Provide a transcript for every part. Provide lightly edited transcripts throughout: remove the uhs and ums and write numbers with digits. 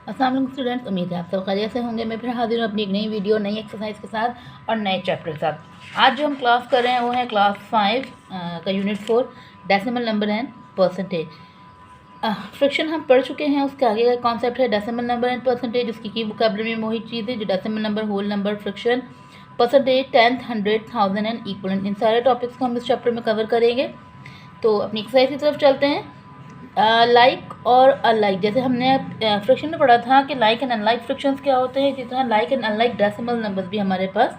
अस्सलाम वालेकुम स्टूडेंट्स, उम्मीद है आप सब खैरियत से होंगे। मैं फिर हाजिर हूँ अपनी एक नई वीडियो, नई एक्सरसाइज के साथ और नए चैप्टर के साथ। आज जो हम क्लास कर रहे हैं वो है क्लास 5 का unit 4 decimal number and percentage. Friction हम पढ़ चुके हैं, उसके आगे का कॉन्सेप्ट है डेसिमल नंबर एंड परसेंटेज। उसकी की वोकैबुलरी में वही चीज़ है जो decimal number, whole number, fraction, percentage, tenth, 100, 1000 and equivalent. इन सारे टॉपिक्स को हम इस चैप्टर में कवर करेंगे। तो अपनी एक्सरसाइज की तरफ चलते हैं। लाइक और अनलाइक, जैसे हमने फ्रिक्शन में पढ़ा था कि लाइक एंड अनलाइक फ्रिक्शंस क्या होते हैं, इसी तरह like and unlike decimal numbers भी हमारे पास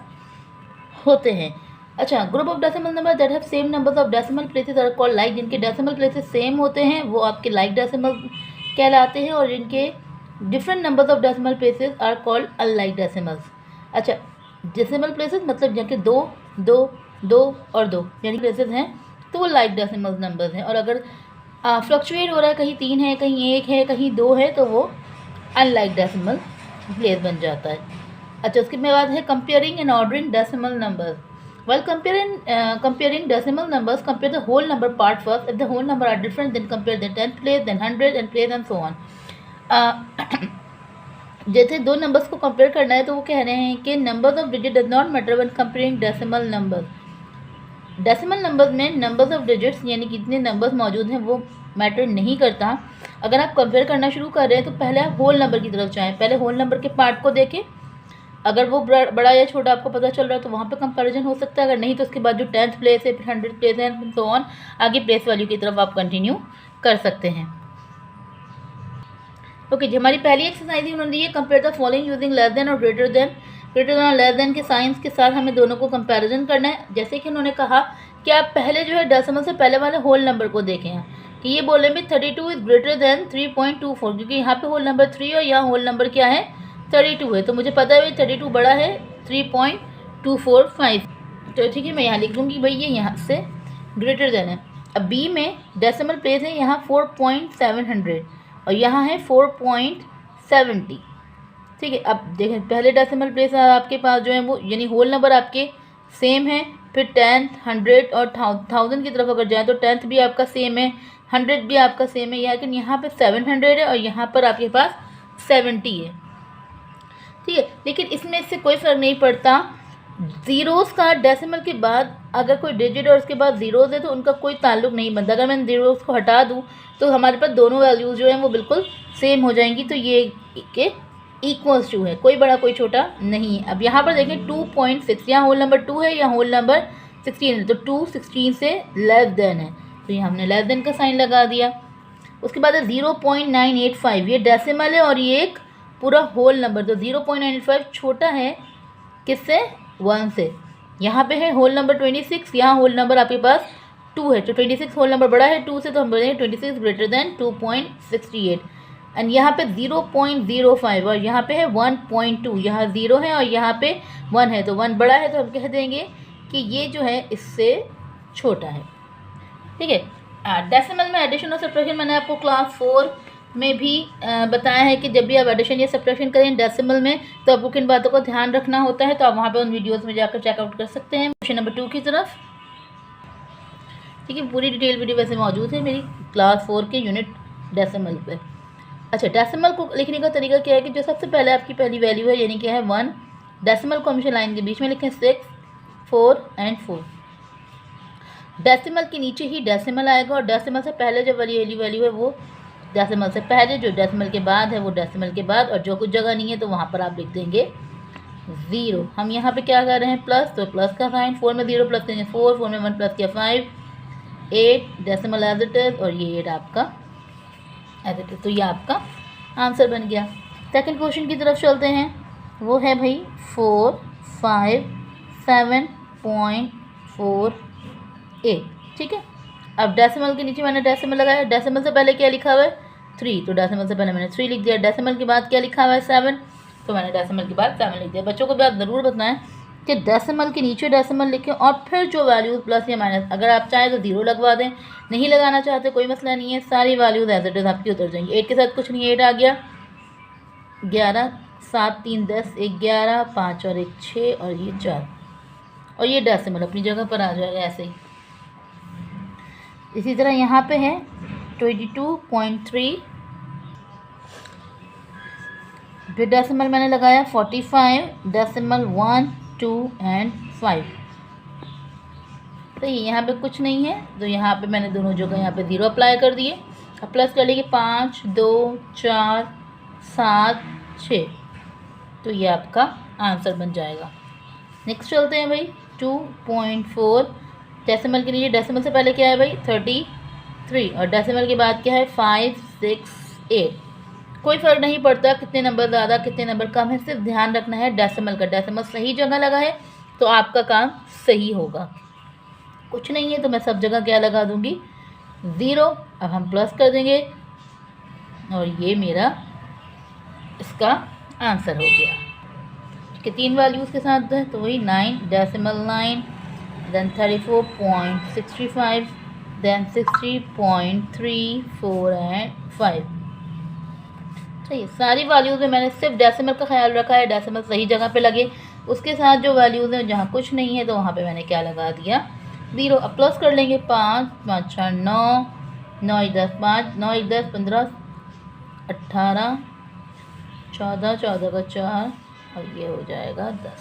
होते हैं। अच्छा, group of decimal number that have same numbers of decimal places are called like. जिनके डेसिमल प्लेसेस सेम होते हैं वो आपके लाइक डेसिमल कहलाते हैं, और जिनके different numbers of decimal places are called unlike decimals. अच्छा, डेसिमल प्लेसेस मतलब जिनके दो दो दो और दो यानी प्लेसेस हैं तो वो लाइक डेसिमल नंबर्स हैं। और अगर फ्लक्चुएट हो रहा है, कहीं 3 है, कहीं 1 है, कहीं 2 है, तो वो अनलाइक डेसिमल प्लेस बन जाता है। अच्छा, उसके बाद है comparing and ordering decimal numbers. While comparing decimal numbers, compare the whole number part first. If the whole number are different, then compare the 10th place, then 100 and place and so on. जैसे दो numbers को compare करना है तो वो कह रहे हैं कि numbers of digit does not matter when comparing decimal numbers. Decimal numbers में नंबर्स ऑफ डिजिट्स यानी कितने नंबर्स मौजूद हैं वो मैटर नहीं करता। अगर आप कंपेयर करना शुरू कर रहे हैं तो पहले आप होल नंबर की तरफ जाएं, पहले होल नंबर के पार्ट को देखें। अगर वो बड़ा या छोटा आपको पता चल रहा है तो वहाँ पे कंपैरिजन हो सकता है, अगर नहीं तो उसके बाद जो 10th प्लेस है, फिर 100th प्लेस है, सो ऑन, आगे प्लेस वैल्यू की तरफ आप कंटिन्यू कर सकते हैं। ओके जी, हमारी पहली एक्सरसाइज ही उन्होंने दी है, compare the following using less than और ग्रेटर देन। ग्रेटर देन और लेस देन के साइंस के साथ हमें दोनों को कंपैरिजन करना है। जैसे कि उन्होंने कहा कि आप पहले जो है डेसिमल से पहले वाले होल नंबर को देखें कि ये बोले भी 32 इज ग्रेटर देन 3.24, क्योंकि यहाँ पे होल नंबर 3 और यहाँ होल नंबर क्या है 32 है। तो मुझे पता है भाई 32 बड़ा है 3.245, तो ठीक है, मैं यहाँ लिख दूँगी भाई ये यहाँ से ग्रेटर देन है। अब बी में डेसिमल प्लेस है यहाँ 4.700 और यहाँ है 4.70, ठीक है। अब देखें पहले डेसिमल प्लेस आपके पास जो है वो यानी होल नंबर आपके सेम है, फिर 10th, 100 और 1000 की तरफ अगर जाए तो 10th भी आपका सेम है, 100 भी आपका सेम है, लेकिन यहाँ पे 700 है और यहाँ पर आपके पास 70 है, ठीक है। लेकिन इसमें इससे कोई फ़र्क नहीं पड़ता। ज़ीरोज़ का डेसिमल के बाद अगर कोई डिजिट और उसके बाद ज़ीरोज़ है तो उनका कोई ताल्लुक नहीं बनता। अगर मैं ज़ीरोज़ को हटा दूँ तो हमारे पास दोनों वैल्यूज़ जो हैं वो बिल्कुल सेम हो जाएंगी। तो ये के इक्वल्स टू है, कोई बड़ा कोई छोटा नहीं है। अब यहाँ पर देखें 2.6, यहाँ होल नंबर 2 है, यहाँ होल नंबर 16 है, तो 2 16 से लेस देन है, तो यहाँ हमने लेस देन का साइन लगा दिया। उसके बाद है 0.985, ये डेसिमल है और ये एक पूरा होल नंबर, तो 0.985 छोटा है किससे 1 से। यहाँ पे है होल नंबर 26, यहाँ होल नंबर आपके पास 2 है, तो 26 होल नंबर बड़ा है 2 से, तो हम बोलेंगे 26 ग्रेटर देन 2.68। एंड यहाँ पे 0.05 और यहाँ पे है 1.2, यहाँ 0 है और यहाँ पे 1 है, तो 1 बड़ा है, तो हम कह देंगे कि ये जो है इससे छोटा है, ठीक है। डेसिमल में एडिशन और सब्ट्रैक्शन मैंने आपको क्लास 4 में भी बताया है कि जब भी आप एडिशन या सब्ट्रैक्शन करें डेसिमल में तो आपको किन बातों का ध्यान रखना होता है, तो आप वहाँ पे उन वीडियोस में जाकर चेकआउट कर सकते हैं। क्वेश्चन नंबर 2 की तरफ, ठीक है, पूरी डिटेल वीडियो वैसे मौजूद है मेरी क्लास 4 के यूनिट डेसिमल पे। अच्छा, डेसिमल को लिखने का तरीका क्या है कि जो सबसे पहले आपकी पहली वैल्यू है यानी क्या है 1, डेसिमल को हमेशा लाइन के बीच में लिखें 6, 4 एंड 4। डेसिमल के नीचे ही डेसिमल आएगा और डेसिमल से पहले जो वाली वैल्यू है वो डेसिमल से पहले, जो डेसिमल के बाद है वो डेसिमल के बाद, और जो कुछ जगह नहीं है तो वहाँ पर आप लिख देंगे 0। हम यहाँ पे क्या कर रहे हैं प्लस, तो प्लस का साइन, 4 में 0 प्लस करेंगे 4, 4 में 1 प्लस किया 5, 8 डेसिमल एज इट इज़ और ये 8 आपका एज इट इज़, तो ये आपका आंसर बन गया। सेकंड क्वेश्चन की तरफ चलते हैं, वो है भाई 457.48, ठीक है। अब डेसिमल के नीचे मैंने डेसिमल लगाया, डेसिमल से पहले क्या लिखा हुआ है 3, तो डेसिमल से पहले मैंने 3 लिख दिया। डेसिमल के बाद क्या लिखा हुआ है 7, तो मैंने डेसिमल के बाद 7 लिख दिया। बच्चों को भी आप ज़रूर बताएं कि डेसिमल के नीचे डेसिमल लिखें और फिर जो वैल्यूज़ प्लस या माइनस, अगर आप चाहें तो 0 लगवा दें, नहीं लगाना चाहते कोई मसला नहीं है, सारी वैल्यूज़ एज इट इज़ आपकी उतर जाएंगी। 8 के साथ कुछ नहीं, 8 आ गया, 11, 7 3 10, 11, 5 और 1 6 और ये 4, और ये डेसिमल अपनी जगह पर आ जाएगा ऐसे ही। इसी तरह यहाँ पे है 22.3 फिर डेसिमल मैंने लगाया 45, डेसिमल 1, 2 एंड 5। तो यहाँ पे कुछ नहीं है, तो यहाँ पे मैंने दोनों जगह यहाँ पे 0 अप्लाई कर दिए। अब प्लस कर लीजिए 5, 2, 4, 7, 6। तो ये आपका आंसर बन जाएगा। नेक्स्ट चलते हैं भाई 2.4। डेसिमल के लिए डेसिमल से पहले क्या है भाई 33, और डेसिमल के बाद क्या है 5, 6, 8। कोई फ़र्क नहीं पड़ता कितने नंबर ज़्यादा कितने नंबर कम है, सिर्फ ध्यान रखना है डेसिमल का। डेसिमल सही जगह लगा है तो आपका काम सही होगा। कुछ नहीं है तो मैं सब जगह क्या लगा दूंगी 0। अब हम प्लस कर देंगे और ये मेरा इसका आंसर हो गया। कि 3 वैल्यूज़ के साथ है तो वही 9, डेसिमल 9, देन 34.65, देन 60.3, 4 एंड 5। सही, सारी वैल्यूज़ में मैंने सिर्फ डेसिमल का ख्याल रखा है, डेसिमल सही जगह पे लगे। उसके साथ जो वैल्यूज़ हैं जहाँ कुछ नहीं है तो वहाँ पे मैंने क्या लगा दिया 0। अब प्लस कर लेंगे 5, 5, 4, 9, 9, 10, 5, 9, 10, 15, 18, 14, 14 का 4 और ये हो जाएगा 10।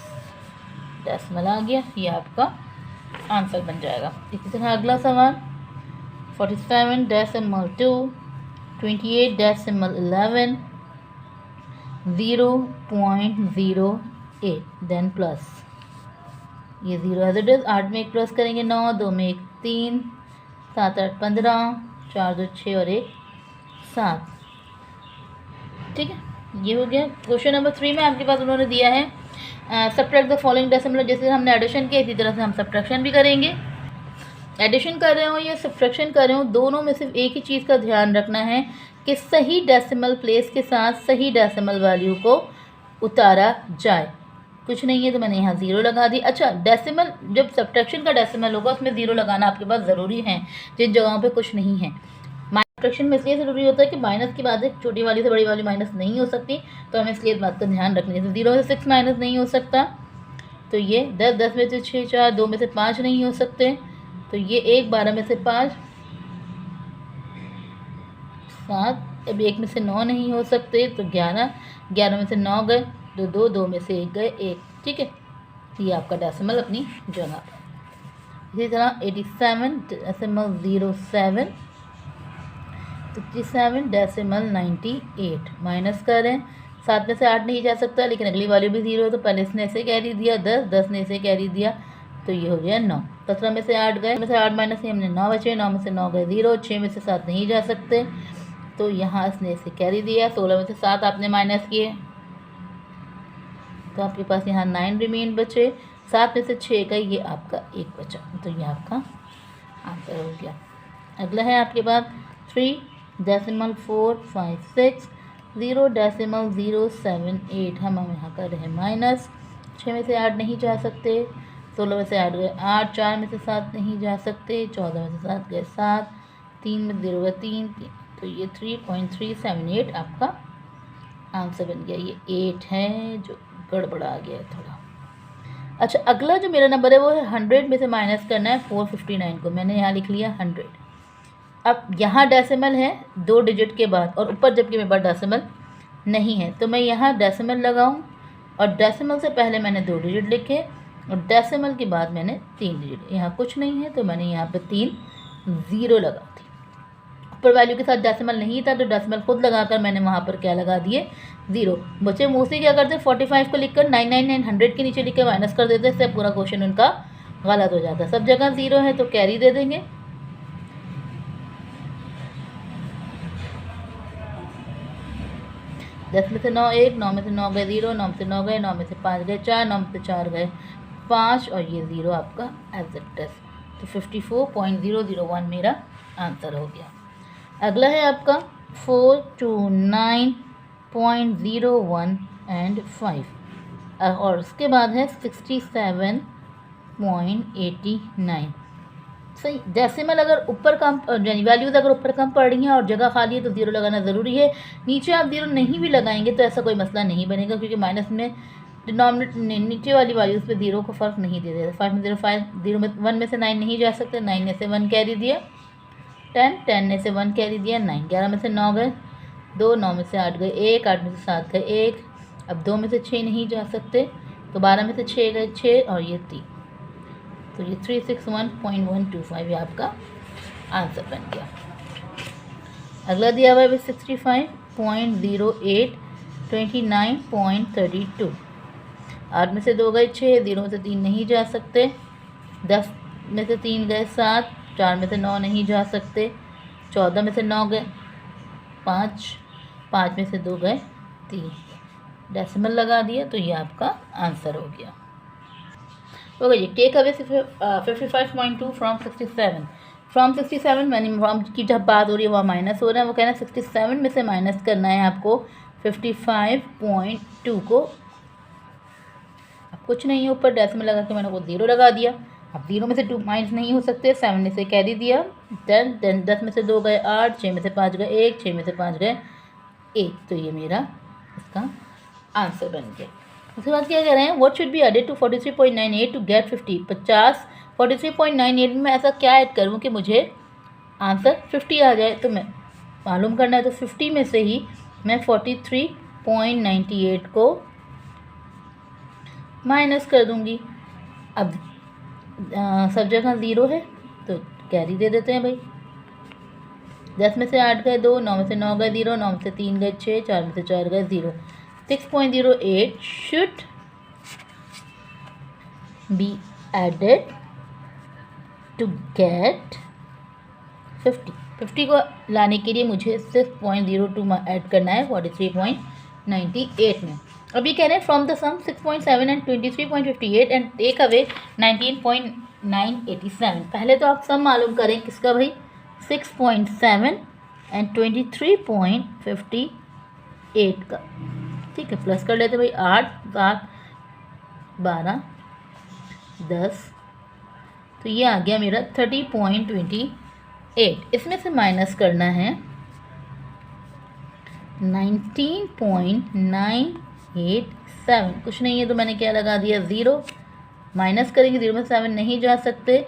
डेसिमल आ गया, ये आपका आंसर बन जाएगा। इसी तरह अगला सवाल 47 डेसिमल 2, 28 डेसिमल 11, 0.08, देन प्लस ये 0 एज इट इज़। 8 में 1 प्लस करेंगे 9, 2 में 1 3, 7, 8, 15, 4, 2, 6 और 1 7। ठीक है, ये हो गया। क्वेश्चन नंबर 3 में आपके पास उन्होंने दिया है सब्ट्रैक्ट द फॉलोइंग डेसिमल। जैसे हमने एडिशन किया इसी तरह से हम सब्ट्रैक्शन भी करेंगे। एडिशन कर रहे हो या सब्ट्रैक्शन कर रहे हो, दोनों में सिर्फ एक ही चीज़ का ध्यान रखना है कि सही डेसिमल प्लेस के साथ सही डेसिमल वैल्यू को उतारा जाए। कुछ नहीं है तो मैंने यहाँ 0 लगा दी। अच्छा, डेसिमल जब सब्ट्रैक्शन का डेसिमल होगा उसमें 0 लगाना आपके पास ज़रूरी है जिन जगहों पे कुछ नहीं है। सब्ट्रैक्शन में इसलिए ज़रूरी होता है कि माइनस की बात है, छोटी वाली से बड़ी वाली माइनस नहीं हो सकती, तो हमें इसलिए इस बात का ध्यान रखना है। 0 में से 6 माइनस नहीं हो सकता, तो ये 10, 10 में से 6, 4, 2 में से 5 नहीं हो सकते, तो ये 1, 12 में से 5, 7, अब 1 में से 9 नहीं हो सकते, तो 11, 11 में से 9 गए, 2, 2, 2 में से 1 गए 1। ठीक है, ये आपका डेसिमल अपनी जगह पर। इसी तरह 87 डेसिमल 07, 67 डेसिमल 98। माइनस करें, 7 में से 8 नहीं जा सकता, लेकिन अगली वाली भी 0 है तो पहले इसने इसे कैरी दिया 10, 10 ने इसे कैरी दिया, तो ये हो गया 9। 17 में से 8 गए, में से 8 माइनस से हमने 9 बचे, 9 में से 9 गए 0, 6 में से 7 नहीं जा सकते, तो यहाँ इसने इसे कैरी दिया। 16 में से 7 आपने माइनस किए तो आपके पास यहाँ 9 रिमेन बचे, 7 में से 6 गए, ये आपका 1 बचा, तो ये आपका आंसर हो गया। अगला है आपके पास 3 डेसिमल 4, 5, 6, 0 डेसिमल 078। हम यहाँ कर रहे हैं माइनस। 6 में से 8 नहीं जा सकते, 16 में से 8 गए 8, 4 में से 7 नहीं जा सकते, 14 में से 7 गए 7, 3 में 0 गए 3, तो ये 3.378 आपका आंसर बन गया। ये 8 है जो गड़बड़ा गया है थोड़ा। अच्छा, अगला जो मेरा नंबर है वो है 100 में से माइनस करना है 459 को। मैंने यहाँ लिख लिया 100। अब यहाँ डेसिमल है 2 डिजिट के बाद और ऊपर जबकि मेरे पास डेसिमल नहीं है, तो मैं यहाँ डेसिमल लगाऊँ और डेसिमल से पहले मैंने 2 डिजिट लिखे और डेसिमल के बाद मैंने 3 डिजिट। यहाँ कुछ नहीं है तो मैंने यहाँ पे 3 0 लगा दी। ऊपर वैल्यू के साथ डेसिमल नहीं था तो डेसिमल खुद लगाकर मैंने वहाँ पर क्या लगा दिए 0। बच्चे मोस्टली क्या करते हैं 45 को लिखकर 999 100 के नीचे लिख के माइनस कर देते हैं, इससे पूरा क्वेश्चन उनका गलत हो जाता है। सब जगह 0 है तो कैरी दे देंगे। दस में से 9 1, 9 में से 9 गए 0, 9 में से 9 गए, 9 में से 5 गए 4, 9 में से 4 गए 5 और ये 0 आपका एज इट इज, तो 54.001 मेरा आंसर हो गया। अगला है आपका 429.01 एंड 5 और उसके बाद है 67.89। सही, डेसिमल अगर ऊपर कम यानी वैल्यूज़ अगर ऊपर कम पड़ रही हैं और जगह खाली है तो 0 लगाना ज़रूरी है। नीचे आप 0 नहीं भी लगाएंगे तो ऐसा कोई मसला नहीं बनेगा, क्योंकि माइनस में डिनोमिनेटर नीचे वाली वैल्यूज़ पे 0 को फ़र्क नहीं दे देता। 5 में 0 5, 0 में 1 में से 9 नहीं जा सकते, 9 में से 1 कैरी दिया 10, 10 में से 1 कैरी दिया 9, 11 में से 9 गए 2, 9 में से 8 गए 1, 8 में से 7 गए 1, अब 2 में से 6 नहीं जा सकते, तो 12 में से 6 गए 6 और ये 3, तो ये 361.125 ये आपका आंसर बन गया। अगला दिया हुआ है 65.08 29.32। 8 में से 2 गए 6, 0 में से 3 नहीं जा सकते, 10 में से 3 गए 7, 4 में से 9 नहीं जा सकते, 14 में से 9 गए 5, 5 में से 2 गए 3, डेसिमल लगा दिया, तो ये आपका आंसर हो गया। ओके जी, टेक अवे 55.2 फ्रॉम 67। फ्रॉम 67 मैंने फ्रॉम की जब बात हो रही है वहाँ माइनस हो रहा है, वो कहना है 67 में से माइनस करना है आपको 55.2 को। अब कुछ नहीं है, ऊपर डेसिमल लगा के मैंने वो 0 लगा दिया। अब 0 में से 2 माइनस नहीं हो सकते, 7 में से कैरी दिया, 10 में से 2 गए 8, 6 में से 5 गए 1, 6 में से 5 गए 1, तो ये मेरा इसका आंसर बन गया। उसके बाद क्या कह रहे हैं, what should be added to 43.98 to get 50। 43.98 में मैं ऐसा क्या ऐड करूँ कि मुझे आंसर 50 आ जाए। तो मैं मालूम करना है, तो 50 में से ही मैं 43.98 को माइनस कर दूंगी। अब सब जगह 0 है तो कैरी दे देते हैं भाई। 10 में से 8 गए 2, 9 में से 9 गए 0, 9 में से 3 गए 6, 4 में से 4 गए 0। 6.08 should be added to get 50। 50 को लाने के लिए मुझे 6.02 ऐड करना है 43.98 में। अब ये कह रहे हैं from the sum 6.7 and 23.58 and take away 19.987। पहले तो आप सम मालूम करें किसका भाई, 6.7 एंड 23.58 का। ठीक है, प्लस कर लेते भाई, 8 7 12 10, तो ये आ गया मेरा 30.28। इसमें से माइनस करना है 19.987। कुछ नहीं है तो मैंने क्या लगा दिया 0, माइनस करेंगे 0 में से 7 नहीं जा सकते,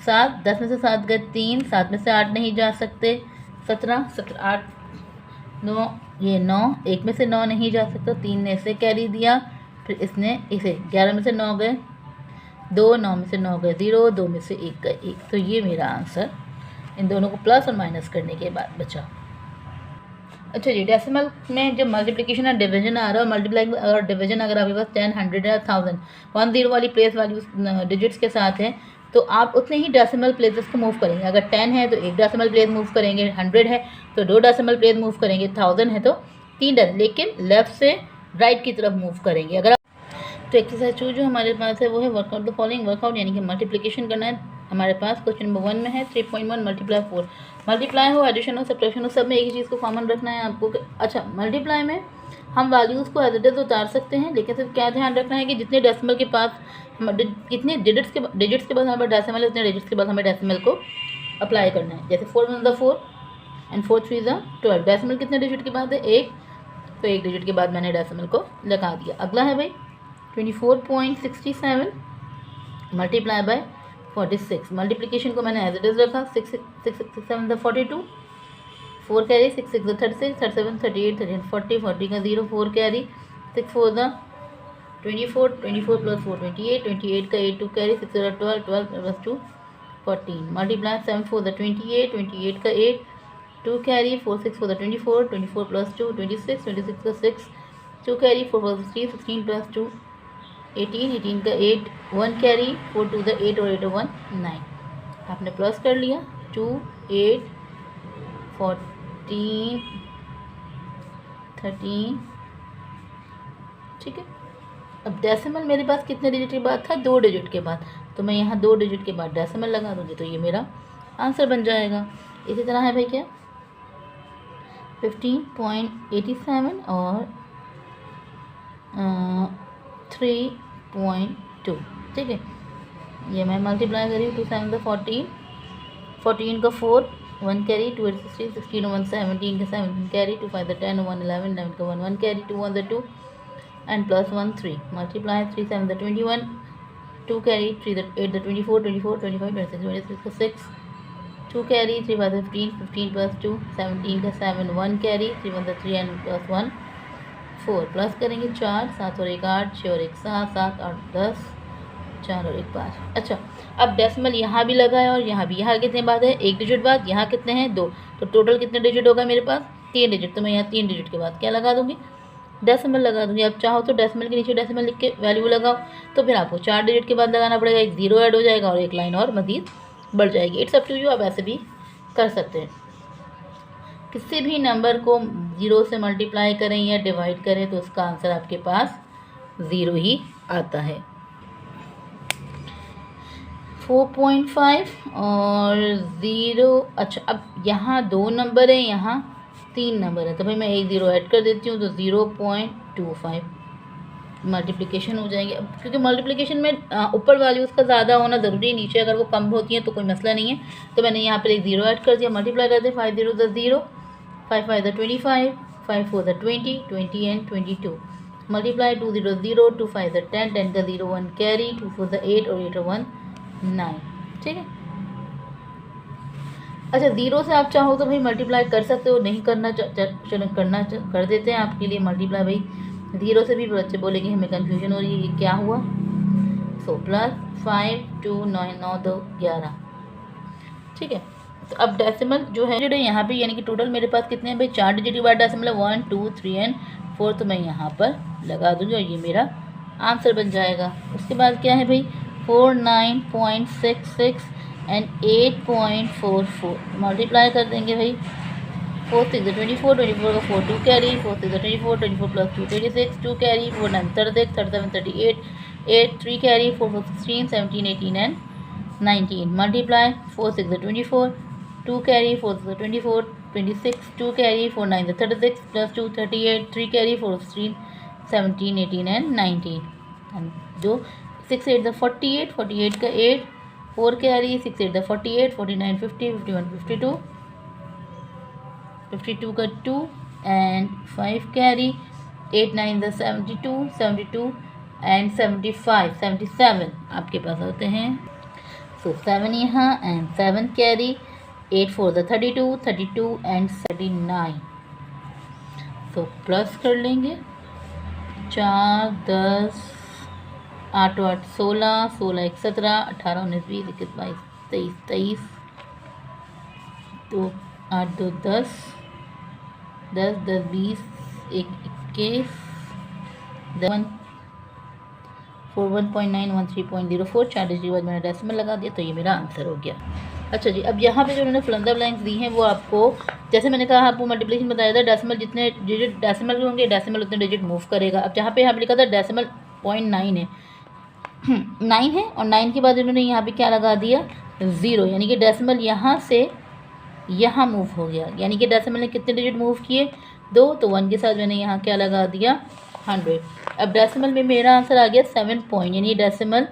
7, 10 में से 7 गए 3, 7 में से 8 नहीं जा सकते, 17 8 9, ये 9, 1 में से 9 नहीं जा सकता, 3 ने इसे कैरी दिया, फिर इसने इसे 11 में से 9 गए 2, 9 में से 9 गए 0, 2 में से 1 गए 1, तो ये मेरा आंसर इन दोनों को प्लस और माइनस करने के बाद बचा। अच्छा जी, डेसिमल में जब मल्टीप्लिकेशन और डिवीजन आ रहा है और मल्टीप्लाई और डिवीजन अगर आपके पास 10, 100 या 1000 10 वाली प्लेस वैल्यूज डिजिट्स के साथ है, तो आप उतने ही डेसिमल प्लेसेस को मूव करेंगे। अगर 10 है तो 1 डेसिमल प्लेस मूव करेंगे, 100 है तो 2 डेसिमल प्लेस मूव करेंगे, 1000 है तो 3 डेसिमल, लेकिन लेफ्ट से राइट की तरफ मूव करेंगे। अगर तो एक्सरसाइज 2 जो हमारे पास है वो है वर्कआउट द फॉलोइंग वर्कआउट, यानी कि मल्टीप्लिकेशन करना है। हमारे पास क्वेश्चन नंबर 1 में है 3.1 मल्टीप्लाई 4। मल्टीप्लाई हो, एडिशन हो, सब्ट्रैक्शन हो, सब में एक ही चीज़ को कॉमन रखना है आपको। अच्छा, मल्टीप्लाई में हम वैल्यूज़ को एज इट इज उतार सकते हैं, लेकिन सिर्फ क्या ध्यान रखना है कि जितने डेसिमल के पास कितने डिजिट्स के बाद हमारे पास डेसिमल है, उतने डिजिट्स के बाद हमें डेसिमल को अप्लाई करना है। जैसे 4 1 4 एंड 4 3 12। डेसिमल कितने डिजिट के बाद है 1, तो 1 डिजिट के बाद मैंने डेसिमल को लगा दिया। अगला है भाई 24.67 मल्टीप्लाई बाय 46। मल्टीप्लिकेशन को मैंने एज इट इज रखा, 6 6 7 42, 4 कैरी, 6 6 36, 37 38 38 40 40 का 0, 4 कैरी, 6 4 24 24 प्लस 4 28 28 का 8 2 कैरी, 6 12 12 प्लस 2 14। मल्टीप्लाई 7 4 28 28 का 8 2 कैरी, 4 6 4 24 24 प्लस 2 26 26 का 6 2 कैरी, 4 4 16 16 प्लस 2 18 18 का 8 1 कैरी, 4 2 8 और 8 1 9। आपने प्लस कर लिया 2 8 14 13। ठीक है, अब डेसिमल मेरे पास कितने डिजिट के बाद था, 2 डिजिट के बाद, तो मैं यहाँ 2 डिजिट के बाद डेसिमल लगा दूँगी, तो ये मेरा आंसर बन जाएगा। इसी तरह है भाई क्या 15.87 और 3.2। ठीक है, ये मैं मल्टीप्लाई करी 2 7 का 14 14 का 4 1 कैरी, 2 8 16 16 1 17 का 17 कैरी, 2 5 10 1 11 11 का 1 1 carry, 2 1 2 and plus 1 3। Multiply 3 7 21 2 carry, 3 8 24 24 25 26 26 का 6 2 कैरी, 3 5 15 15 प्लस 2 17 का 7 1 कैरी, 3 1 3 एंड प्लस 1 4 प्लस करेंगे 4, 7 और 1 8, 6 और 1 7, 7 8 10, 4 और 1 5। अच्छा, अब डेसिमल यहाँ भी लगा है और यहाँ भी। यहाँ कितने बाद है? 1 डिजिट बाद। यहाँ कितने हैं? 2। तो टोटल कितने डिजिट होगा मेरे पास? 3 डिजिट। तो मैं यहाँ 3 डिजिट के बाद क्या लगा दूँगी? डेसिमल लगा दूँगी। अब चाहो तो डेसिमल के नीचे डेसिमल लिख के वैल्यू लगाओ, तो फिर आपको 4 डिजिट के बाद लगाना पड़ेगा, एक 0 ऐड हो जाएगा और एक लाइन और मज़ीद बढ़ जाएगी। इट्स अप टू यू, आप ऐसे भी कर सकते हैं। किसी भी नंबर को 0 से मल्टीप्लाई करें या डिवाइड करें तो उसका आंसर आपके पास 0 ही आता है। 4.5 और 0। अच्छा, अब यहाँ 2 नंबर है, यहाँ 3 नंबर है, तो भाई मैं एक 0 ऐड कर देती हूँ, तो 0.25 मल्टीप्लिकेशन हो जाएंगे। अब क्योंकि मल्टीप्लिकेशन में ऊपर वैल्यू उसका ज़्यादा होना ज़रूरी है, नीचे अगर वो कम होती है तो कोई मसला नहीं है। तो मैंने यहाँ पर एक 0 ऐड कर दिया, मल्टीप्लाई करते 5 0 the 0, 5 5 the 25, 5 4 the 20, 20 and 22। Multiply 2 0 0, 2 5 the 10, 10 the 0 1 carry, 2 4 the 8 और 8 और 1 9। ठीक है। अच्छा, 0 से आप चाहो तो भाई मल्टीप्लाई कर सकते हो, नहीं करना चलो कर देते हैं आपके लिए मल्टीप्लाई। भाई 0 से भी बच्चे बोलेंगे हमें कन्फ्यूजन हो रही है, ये क्या हुआ। So plus 5 2 9 9 2 11। ठीक है। तो अब डेसिमल जो है यहाँ पे, यानी कि टोटल मेरे पास कितने हैं भाई? 4 डिजिट के बाद डेसिमल 1 2 3 एंड 4, तो मैं यहाँ पर लगा दूँगी और ये मेरा आंसर बन जाएगा। उसके बाद क्या है भाई? 49.66 एंड 8.44 मल्टीप्लाई कर देंगे भाई। 4 6 24, 24 का 4 2 carry, 4 6 24, 24 plus 2 26, 2 carry, 4 9 36, 37 38, 8 3 carry, 4 4 16, 17 18 and 19 multiply 4 6 24, 2 carry, 4 6 24, 26, 2 carry, 4 9 36 plus 2 38, 3 carry, 4 16, 17 18 and 19 and जो 6 8 द 48, 48 का 8, 4 कैरी, 6 8 द 48, 49 50, 51 52, 52 का 2 एंड 5 कैरी, 8 9 द 72, 72 एंड 75 77 आपके पास होते हैं। सो 7 यहाँ and 7 carry, 8 4 the 32, 32 and 39। So plus कर लेंगे 4 10 8 8 16, 16 1 17, 18 19 20 21 22 23 2 8 2 10 10 10 20 1 21 1 4 1.9 1 3.04। 4 डिजिट के बाद मैंने डेसिमल लगा दिया, तो ये मेरा आंसर हो गया। अच्छा जी, अब यहाँ पे जो उन्होंने फ्लंदर लाइन्स दी हैं वो आपको, जैसे मैंने कहा आपको मल्टीप्लिकेशन बताया था, डेसिमल जितने डिजिट डेसिमल के होंगे डेसिमल उतने डिजिट मूव करेगा। अब जहाँ पे यहाँ पे लिखा था डेसिमल 0.9 है 9 है और 9 के बाद इन्होंने यहाँ पे क्या लगा दिया? 0, यानी कि डेसिमल यहाँ से यहाँ मूव हो गया, यानी कि डेसिमल ने कितने डिजिट मूव किए? 2। तो 1 के साथ मैंने यहाँ क्या लगा दिया? 100। अब डेसिमल में मेरा आंसर आ गया 7 पॉइंट, यानी डेसिमल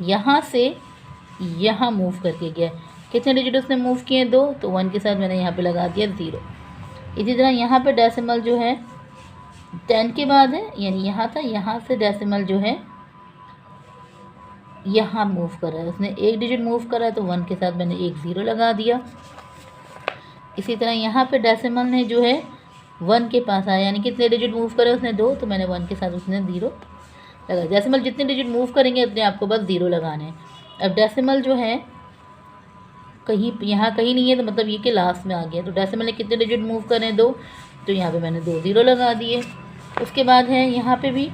यहाँ से यहाँ मूव करके गया। कितने डिजिट उसने मूव किए? 2। तो 1 के साथ मैंने यहाँ पे लगा दिया 0। इसी तरह यहाँ पे डेसिमल जो है 10 के बाद है, यानी यहाँ था, यहाँ से डेसिमल जो है यहाँ मूव कर रहा है, उसने एक डिजिट मूव करा है, तो 1 के साथ मैंने एक 0 लगा दिया। इसी तरह यहाँ पे डेसिमल ने जो है 1 के पास आया, यानी कितने डिजिट मूव करे उसने? 2। तो मैंने 1 के साथ उसने 0 लगा। डेसिमल जितने डिजिट मूव करेंगे उतने आपको बस 0 लगाने हैं। अब डेसिमल जो है कहीं यहाँ कहीं नहीं है, तो मतलब ये कि लास्ट में आ गया। तो डेसिमल ने कितने डिजिट मूव करें? 2। तो यहाँ पे मैंने 2 0 लगा दिए। उसके बाद है यहाँ पे भी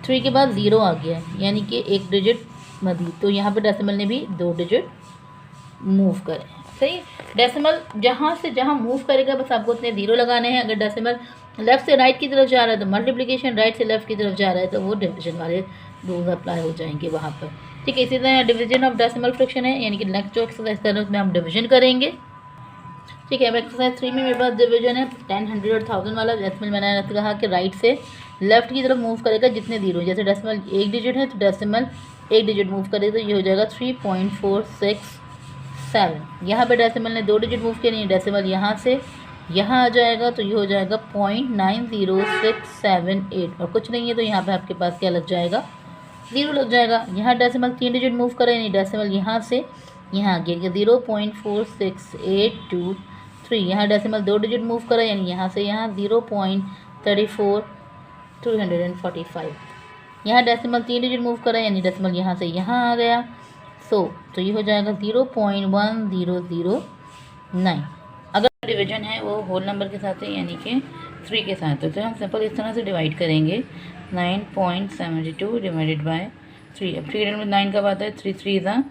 3 के बाद 0 आ गया है, यानी कि एक डिजिट मजीद, तो यहाँ पे डेसिमल ने भी 2 डिजिट मूव करे। सही, डेसिमल जहाँ से जहाँ मूव करेगा बस आपको उतने 0 लगाने हैं। अगर डेसिमल लेफ़्ट से राइट की तरफ जा रहा है तो मल्टीप्लिकेशन, राइट से लेफ़्ट की तरफ जा रहा है तो वो डिविजन वाले रूल्स अप्लाई हो जाएंगे वहाँ पर। ठीक है। इसी तरह डिवीजन ऑफ डेसिमल फ्रैक्शन है, यानी कि नेक्स्ट जो एक्सरसाइज कर रहे हैं उसमें हम डिवीजन करेंगे। ठीक है। अब एक्सरसाइज 3 में मेरे पास डिवीजन है 10 100 और 1000 वाला। डेसिमल मैंने कहा कि राइट से लेफ्ट की तरफ मूव करेगा जितने 0, जैसे डेसिमल 1 डिजिट है तो डेसिमल 1 डिजिट मूव करेगा, तो ये हो जाएगा 3.467। यहाँ पे डेसिमल ने 2 डिजिट मूव किए, नहीं डेसिमल यहाँ से यहाँ आ जाएगा, तो ये हो जाएगा 0.90678 और कुछ नहीं है, तो यहाँ पे आपके पास क्या लग जाएगा? 0 लग जाएगा। यहाँ डेसिमल 3 डिजिट मूव करे, नहीं डेसिमल यहाँ से यहाँ आ गया 0.46823। यहाँ डेसिमल 2 डिजिट मूव करा, यानी यहाँ से यहाँ 0.34 345। यहाँ डेसिमल 3 डिजिट मूव करा यानी डेसिमल यहाँ से यहाँ आ गया। तो ये हो जाएगा 0.1009। अगर डिवीजन है वो होल नंबर के साथ है यानी कि 3 के साथ है तो हम सिंपल इस तरह से डिवाइड करेंगे 9.72 डिवाइडेड बाय 3। अब 3 में 9 कब आता है, 3 3 ज़ा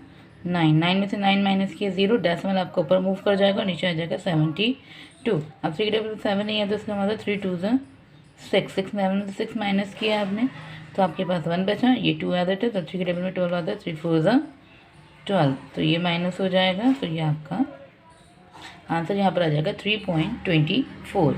9, 9 में से 9 माइनस किए 0, डेसिमल आपको ऊपर मूव कर जाएगा और नीचे आ जाएगा 72। अब 3 टेबल 7 नहीं है तो इसका मतलब 3 2 ज़ा 6, 6 में 6 माइनस किया आपने तो आपके पास 1 बचा, ये 2 एडेड है तो 3 के टेबल में 12 आता है, 3 4 ज़ा 12, तो ये माइनस हो जाएगा। तो ये आपका आंसर यहाँ पर आ जाएगा 3.24।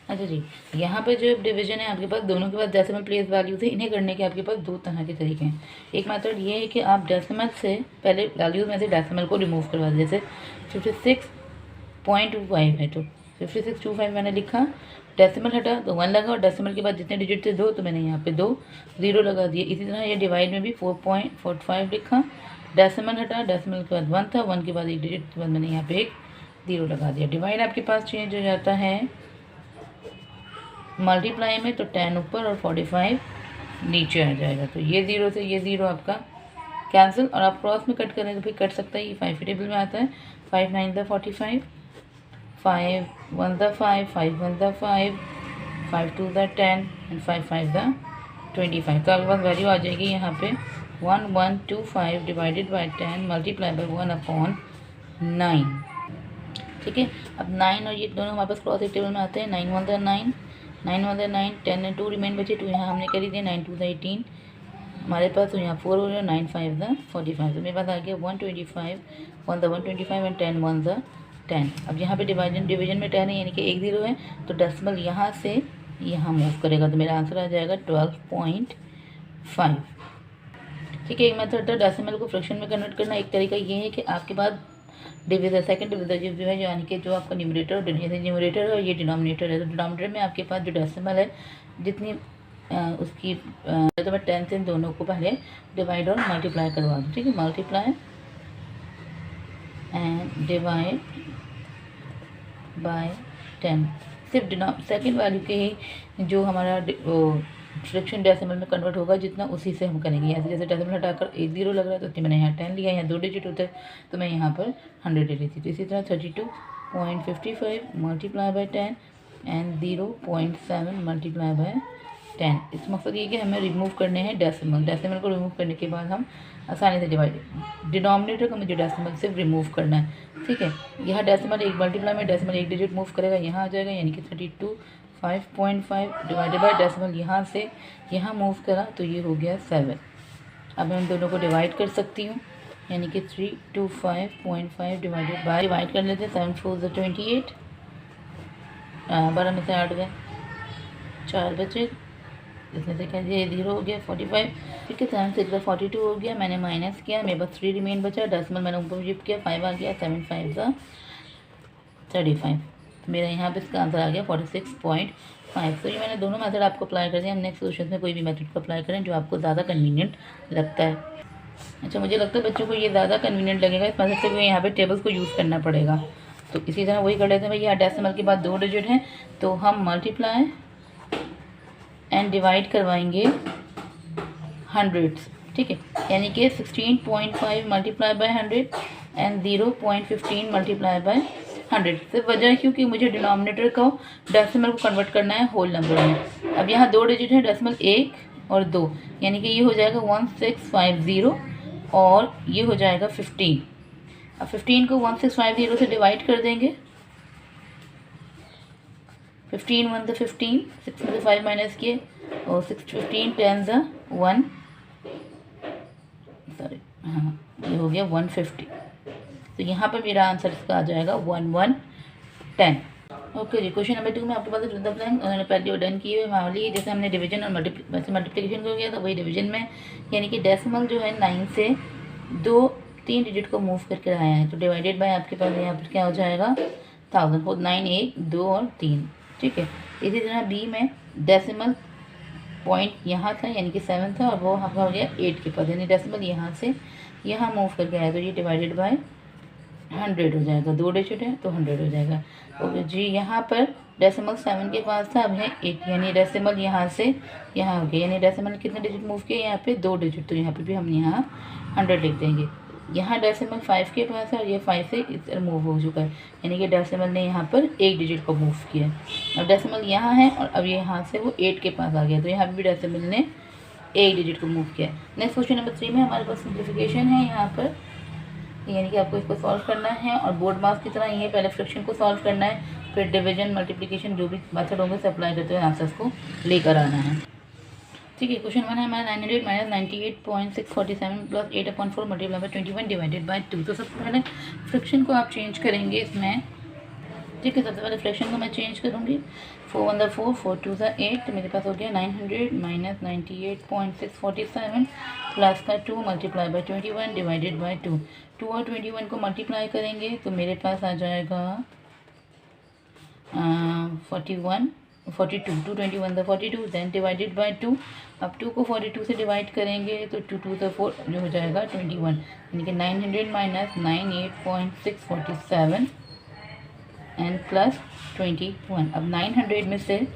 अच्छा जी, यहाँ पे जो डिवीजन है आपके पास दोनों के पास डेसिमल प्लेस वैल्यू थे। इन्हें करने के आपके पास दो तरह के तरीके हैं। एक मेथड ये है कि आप डेसिमल से पहले वैल्यूज में से डेसिमल को रिमूव करवा दें। जैसे 56.25 है तो 56.25 मैंने लिखा, डेसिमल हटा तो 1 लगा और डेसिमल के बाद जितने डिजिट थे 2 तो मैंने यहाँ पे 2 0 लगा दिए। इसी तरह ये डिवाइड में भी 4.45 लिखा, डेसिमल हटा, डेसिमल के बाद 1 था, 1 के बाद एक डिजिट के बाद मैंने यहाँ पे एक 0 लगा दिया। डिवाइड आपके पास चेंज हो जाता है मल्टीप्लाई में तो 10 ऊपर और 45 नीचे आ जाएगा। तो ये 0 से ये 0 आपका कैंसिल और आप क्रॉस में कट करें तो फिर कट सकता है। ये 5 के टेबल में आता है, 5 9 the 45, 5 1 the 5, 5 1 the 5, 5 2 the 10 and 5 5 the 25। तो आपके पास वैल्यू आ जाएगी यहाँ पे 1125 डिवाइडेड बाई 10 मल्टीप्लाई बाई 1/9। ठीक है, अब 9 और ये दोनों हमारे पास क्रॉस एक टेबल में आते हैं। 9 1 द 9, 9 1 द 9, 10 एंड 2 रिमेन बचे, 2 यहाँ हमने कर दिया, 9 2 द 18 हमारे पास, तो यहाँ 4 हो गया, 9 5 द 45। तो मेरे पास आ गया 125, 1 द 125 एंड 10 1 द 10। अब यहाँ पे डिवीजन में 10 है यानी कि 1 0 है तो डेसिमल यहाँ से यहाँ मूव करेगा तो मेरा आंसर आ जाएगा 12.5। ठीक है, एक मेथड था डेसिमल को फ्रैक्शन में कन्वर्ट करना। एक तरीका ये है कि आपके पास डिविजर सेकंड डिविजर जो है यानी कि जो आपका न्यूमरेटर और न्यूमरेटर है और ये डिनोमिनेटर है। तो डिनोमिनेटर में आपके पास जो डेसिमल है जितनी उसकी तो मैं 10 से इन दोनों को पहले डिवाइड और मल्टीप्लाई करवा दूँ। ठीक है, मल्टीप्लाई एंड डिवाइड बाय 10। सिर्फ सेकंड वैल्यू के ही जो हमारा फ्रैक्शन डेसिमल में कन्वर्ट होगा जितना उसी से हम करेंगे। यहाँ से जैसे डेसिमल हटाकर 1 0 लग रहा है तो मैंने यहाँ 10 लिया, यहाँ 2 डिजिट होता है तो मैं यहाँ पर 100 ले ली थी। तो इसी तरह 32.55 multiply by 10 and 0.7 multiply by 10। इस मकसद ये कि हमें रिमूव करने हैं डेसिमल को रिमूव करने के बाद हम आसानी से डिनोमिनेटर का मुझे डेसिमल सिर्फ रिमूव करना है। ठीक है, यहाँ डेसिमल एक मल्टीप्लाई में डेसिमल एक डिजिट मूव करेगा, यहाँ आ जाएगा यानी कि 32.5 डिवाइडेड बाय डेसिमल यहाँ से यहाँ मूव करा तो ये हो गया 7। अब मैं इन दोनों को डिवाइड कर सकती हूँ यानी कि 325.5 डिवाइड कर लेते हैं। 7 4 28, 12 में से 8 गए, 4 बचे, इसमें से क्या 0 हो गया 45। ठीक है, 7 6 42 हो गया, मैंने माइनस किया, मेरे पास 3 रिमेन बचा, डेसिमल मैंने ऊपर शिफ्ट किया, 5 आ गया, 7 5 35। मेरा यहाँ पे इसका आंसर आ गया 46.5। तो ये मैंने दोनों मेथड आपको अप्लाई कर दिया। हम नेक्स्ट क्वेश्चन में कोई भी मेथड को अप्लाई करें जो आपको ज़्यादा कन्वीनियंट लगता है। अच्छा, मुझे लगता है बच्चों को ये ज़्यादा कन्वीनियंट लगेगा, इस मेथड से यहाँ पे टेबल्स को यूज़ करना पड़ेगा। तो इसी तरह वही कर लेते हैं भाई। यहाँ डेसिमल के बाद 2 डिजिट हैं तो हम मल्टीप्लाई एंड डिवाइड करवाएंगे हंड्रेड्स। ठीक है, यानी कि 16.5 multiply by 100 and 0.15 multiply by 100। सिर्फ वजह है क्योंकि मुझे डिनोमिनेटर को डेसिमल को कन्वर्ट करना है होल नंबर में। अब यहाँ 2 डिजिट है, डेसिमल 1 और 2 यानी कि ये हो जाएगा 1650 और ये हो जाएगा 15। अब 15 को 1650 से डिवाइड कर देंगे, 15 1 द 15, 6 में से 5 माइनस किए और 6 15 10 द 1, सॉरी हाँ ये हो गया 150। तो यहाँ पर मेरा आंसर इसका आ जाएगा 1110। ओके जी, क्वेश्चन नंबर 2 में आपके पास उन्होंने पहले डन किए हुए मामले जैसे हमने डिवीजन और मल्टीप्लिकेशन को किया तो वही डिवीजन में यानी कि डेसिमल जो है 9 से 3 डिजिट को मूव करके आया है तो डिवाइडेड बाय आपके पास यहाँ पर क्या हो जाएगा 1000 को 9 1 2 और 3। ठीक है, इसी तरह बी में डेसिमल पॉइंट यहाँ था यानी कि 7 था और वो आपका हो गया 8 के पास यानी डेसिमल यहाँ से यहाँ मूव करके आया तो ये डिवाइडेड बाय 100 हो जाएगा, 2 डिजिट है तो 100 हो जाएगा। ओके जी, यहाँ पर डेसिमल 7 के पास था, अब है 8, यानी डेसिमल यहाँ से यहाँ हो गया, यानी डेसिमल कितने डिजिट मूव किए यहाँ पे 2 डिजिट, तो यहाँ पे भी हम यहाँ 100 लिख देंगे। यहाँ डेसिमल 5 के पास है और ये 5 से इस तरह मूव हो चुका है, यानी कि डेसिमल ने यहाँ पर 1 डिजिट को मूव किया है। अब डेसिमल यहाँ है और अब ये यहाँ से वो 8 के पास आ गया, तो यहाँ पर भी डेसिमल ने 1 डिजिट को मूव किया है। नेक्स्ट क्वेश्चन नंबर 3 में हमारे पास सिंप्लीफिकेशन है यहाँ पर, यानी कि आपको इसको सॉल्व करना है और बोर्ड मास की तरह ये पहले फ्रैक्शन को सॉल्व करना है, फिर डिवीजन मल्टीप्लिकेशन जो भी मेथड होंगे से अप्लाई करते हुए आंसर्स को लेकर आना है। ठीक है, क्वेश्चन 1 है हमारा 900 minus 98.647 plus 8/4 multiply by 21 divided by 2। तो सबसे पहले फ्रैक्शन को आप चेंज करेंगे इसमें। ठीक है, सबसे पहले फ्रैक्शन को मैं चेंज करूँगी। 4 1 4 4 2 8, तो मेरे पास हो गया 900 माइनस 98.647 प्लस का 2 मल्टीप्लाई बाय 21 डिवाइडेड बाय 2। 2 और 21 को मल्टीप्लाई करेंगे तो मेरे पास आ जाएगा 42 2 21 42, देन डिवाइडेड बाय 2। अब 2 को 42 से डिवाइड करेंगे तो 2 2 4 जो हो जाएगा 21, यानी कि 900 माइनस 98.647 एंड प्लस 21। अब 900 में से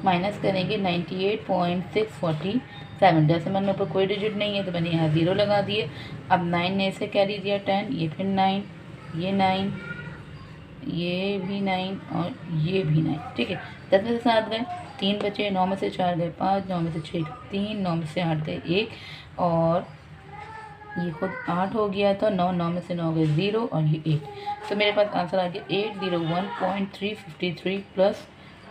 माइनस करेंगे 98.647, डेसिमल में ऊपर कोई डिजिट नहीं है तो मैंने यहाँ 0 लगा दिए। अब 9 ने इसे कैरी दिया 10, ये फिर 9, ये 9, ये भी 9 और ये भी 9। ठीक है, 10 में से 7 गए, 3 बचे, 9 में से 4 गए 5, 9 में से 6 3, 9 में से 8 गए 1 और ये खुद 8 हो गया था। 9 9 में से 9 गए 0 और ये 8, तो मेरे पास आंसर आ गया 801.353 प्लस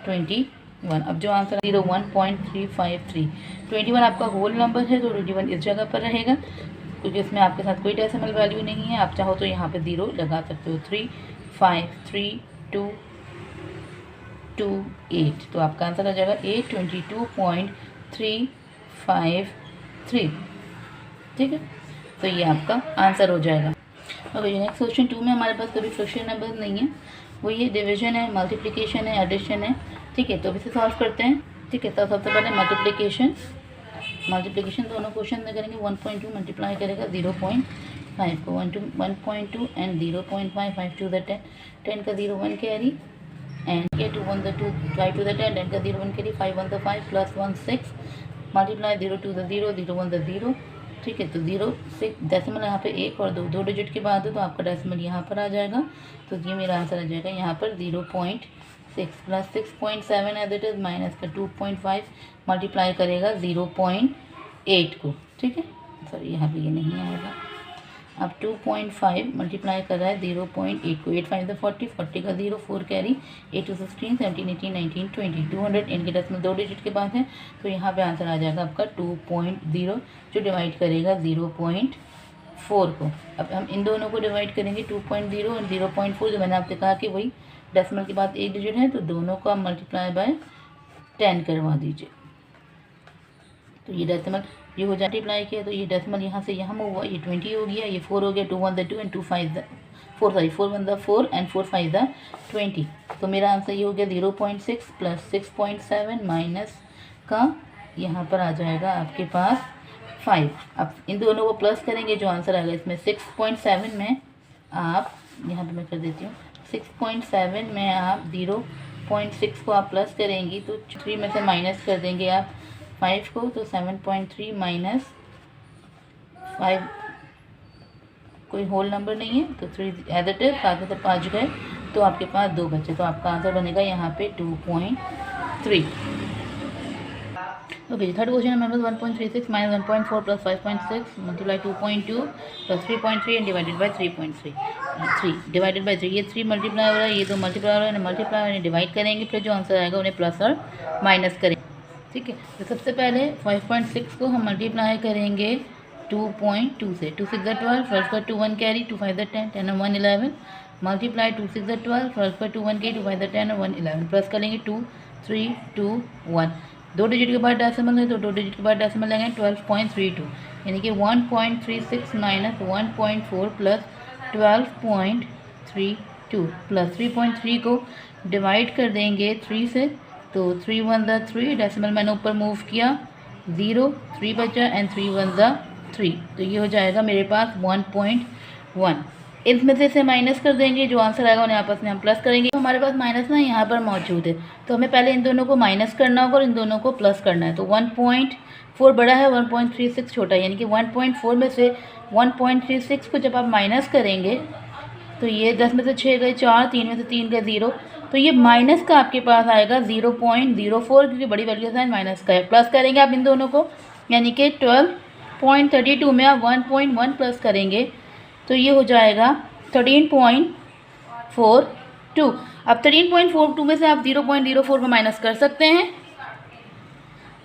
21। अब जो आंसर 01.353, 21 आपका होल नंबर है तो 21 इस जगह पर रहेगा क्योंकि इसमें आपके साथ कोई डेसिमल वैल्यू नहीं है। आप चाहो तो यहाँ पे 0 लगा सकते हो। 3 5 3 2 2 8, तो आपका आंसर आ जाएगा 822.353। ठीक है, तो ये आपका आंसर हो जाएगा। ओके, नेक्स्ट क्वेश्चन 2 में हमारे पास कभी फ्रैक्शन नंबर नहीं है, वो ये डिवीजन है, मल्टीप्लिकेशन है, एडिशन है। ठीक है, तो अब इसे सॉल्व करते हैं। ठीक है, तो सबसे पहले मल्टीप्लिकेशन दोनों क्वेश्चन में करेंगे। 1.2 मल्टीप्लाई करेगा 0.5 को, 1.2 एंड 0.5, 5 टू द 10, 10 का 0 1 कैरी एंड के 2 1 द 2, 5 टू द 10, 10 का 0 1 carry, 5 1 the 5 plus 1 6 multiply 0 to the 0, 0 1 the 0। ठीक है, तो 0 से डेसिमल यहाँ पे 1 और 2 डिजिट के बाद है तो आपका डेसिमल यहाँ पर आ जाएगा, तो ये मेरा आंसर आ जाएगा यहाँ पर 0.6 plus 6.7 as it is minus का 2.5 मल्टीप्लाई करेगा 0.8 को। ठीक है, सॉरी यहाँ पे ये नहीं आएगा। अब 2.5 मल्टीप्लाई कर रहा है 0.8 को, 8 5 40, 40 का 0 4 कैरी, 8 2 16 17 18 19 20, 200 इनके डेसिमल 2 डिजिट के बाद है तो यहाँ पे आंसर आ जाएगा आपका 2.0 जो डिवाइड करेगा 0.4 को। अब हम इन दोनों को डिवाइड करेंगे 2.0 और 0.4, जो मैंने आपसे कहा कि वही डेसिमल के बाद 1 डिजिट है तो दोनों का मल्टीप्लाई बाय 10 करवा दीजिए, तो ये डेसिमल ये हो जाए मल्टीप्लाई किया तो ये डेसिमल यहाँ से यहाँ मूव हुआ, ये 20 हो गया, ये 4 हो गया, 2 1 the 2 and 2 5 the 4 1 the 4 and 4 5 the 20। तो मेरा आंसर ये हो गया 0.6 प्लस 6.7 माइनस का यहाँ पर आ जाएगा आपके पास 5। अब इन दोनों को प्लस करेंगे, जो आंसर आएगा इसमें 6.7 में आप यहाँ पर मैं कर देती हूँ, 6.7 में आप 0.6 को आप प्लस करेंगी तो 3 में से माइनस कर देंगे आप 5 को, तो 7.3 माइनस 5 कोई होल नंबर नहीं है तो 3 एज इट इज, साथ में से 5 गए तो आपके पास 2 बचे, तो आपका आंसर बनेगा यहाँ पे 2.3। ओके, थर्ड क्वेश्चन है 1.36 minus 1.4 plus 5.6 multiply 2.2 plus 3.3 and divided by 3.3 divided by 3। ये 3 मल्टीप्लाई हो रहा है, ये 2 मल्टीप्लाई हो रहा है, मल्टीप्लाई डिवाइड करेंगे, फिर जो आंसर आएगा उन्हें प्लस और माइनस करेंगे। ठीक है, तो सबसे पहले 5.6 को हम मल्टीप्लाई करेंगे 2.2 से, 2 6 12, 12 का 2 1 कैरी, 2 5 10, 10 और 1 11 मल्टीप्लाई 2 6 12, 12 का 2 1 कैरी, 2 5 10 और 1 11 प्लस करेंगे 2 3 2 1, 2 डिजिट के बाद डेसिमल है तो 2 डिजिट के बाद डेसिमल लेंगे 12.32, यानी कि 1.36 माइनस 1.4 प्लस 12.32 प्लस 3.3 को डिवाइड कर देंगे 3 से, तो 3 1 द 3, डेसिमल मैंने ऊपर मूव किया 0, 3 बचा एंड 3 1 द 3, तो ये हो जाएगा मेरे पास 1.1। इसमें से इसे माइनस कर देंगे, जो आंसर आएगा उन्हें आपस में हम प्लस करेंगे। तो हमारे पास माइनस ना यहाँ पर मौजूद है, तो हमें पहले इन दोनों को माइनस करना होगा और इन दोनों को प्लस करना है। तो 1.4 बड़ा है, 1.36 छोटा है, यानी कि 1.4 में से 1.36 को जब आप माइनस करेंगे तो ये 10 में से 6 गए 4, 3 में से 3 गए 0, तो ये माइनस का आपके पास आएगा 0.04, क्योंकि बड़ी वैल्यू का साइन माइनस का है। प्लस करेंगे आप इन दोनों को, यानी कि 12.32 में आप 1.1 प्लस करेंगे तो ये हो जाएगा 13.42। अब 13.42 में से आप 0.04 को माइनस कर सकते हैं।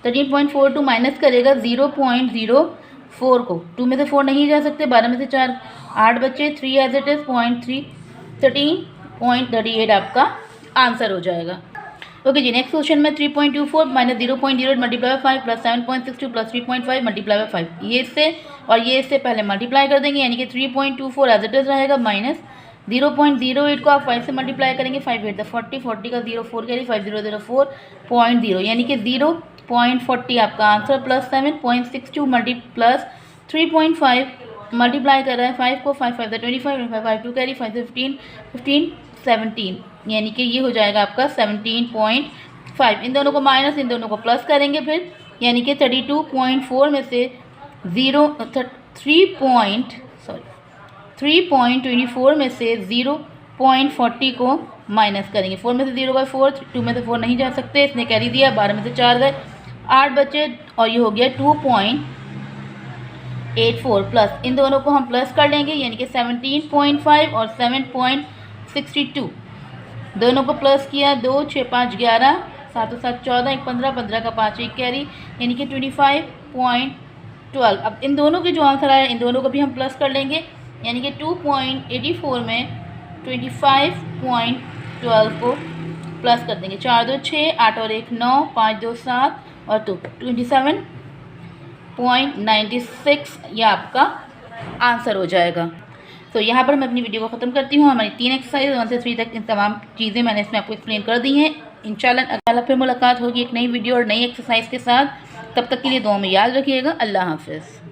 13.42 माइनस करेगा 0.04 को, 2 में से 4 नहीं जा सकते, 12 में से 4 8 बचे, 3 एज इट इज़ 0.3, 13.38 आपका आंसर हो जाएगा। ओके जी, नेक्स्ट क्वेश्चन में 3.24 minus 0.08 multiply by 5 plus 7.62 plus 3.5 multiply by 5, ये इससे और ये इससे पहले मल्टीप्लाई कर देंगे, यानी कि 3.24 एज इट इज़ रहेगा माइनस 0.08 को आप 5 से मल्टीप्लाई करेंगे, 5 8 40, 40 का 0 4 कैरी 5004.0, यानी कि 0.40 आपका आंसर, प्लस 7.62 प्लस 3.5 मल्टीप्लाई कर रहा है 5 को, 5 5 25, 5 2 कैरी 5 15 15 17, यानी कि ये हो जाएगा आपका 17.5। इन दोनों को माइनस इन दोनों को प्लस करेंगे फिर, यानी कि 32.4 में से 3.24 में से 0.40 को माइनस करेंगे। 4 में से 0 गए 4, 2 में से 4 नहीं जा सकते, इसने कैरी दिया, 12 में से 4 गए 8 बचे और ये हो गया 2.84 प्लस इन दोनों को हम प्लस कर लेंगे, यानी कि 17.5 और 7.62, दोनों को प्लस किया, 2 6 5 11, 7 7 14, 1 15, 15 का 5 1 कैरी, यानी कि 25.12। अब इन दोनों के जो आंसर आया इन दोनों को भी हम प्लस कर लेंगे, यानी कि 2.84 में 25.12 को प्लस कर देंगे, 4 2 6, 8 और 1 9, 5 2 7 और 2 27.96, यह आपका आंसर हो जाएगा। तो यहाँ पर मैं अपनी वीडियो को ख़त्म करती हूँ। हमारी 3 एक्सरसाइज 1 से 3 तक इन तमाम चीज़ें मैंने इसमें आपको एक्सप्लेन कर दी हैं। इंशाल्लाह फिर मुलाकात होगी एक नई वीडियो और नई एक्सरसाइज के साथ। तब तक के लिए दुआ में याद रखिएगा। अल्लाह हाफ़िज़।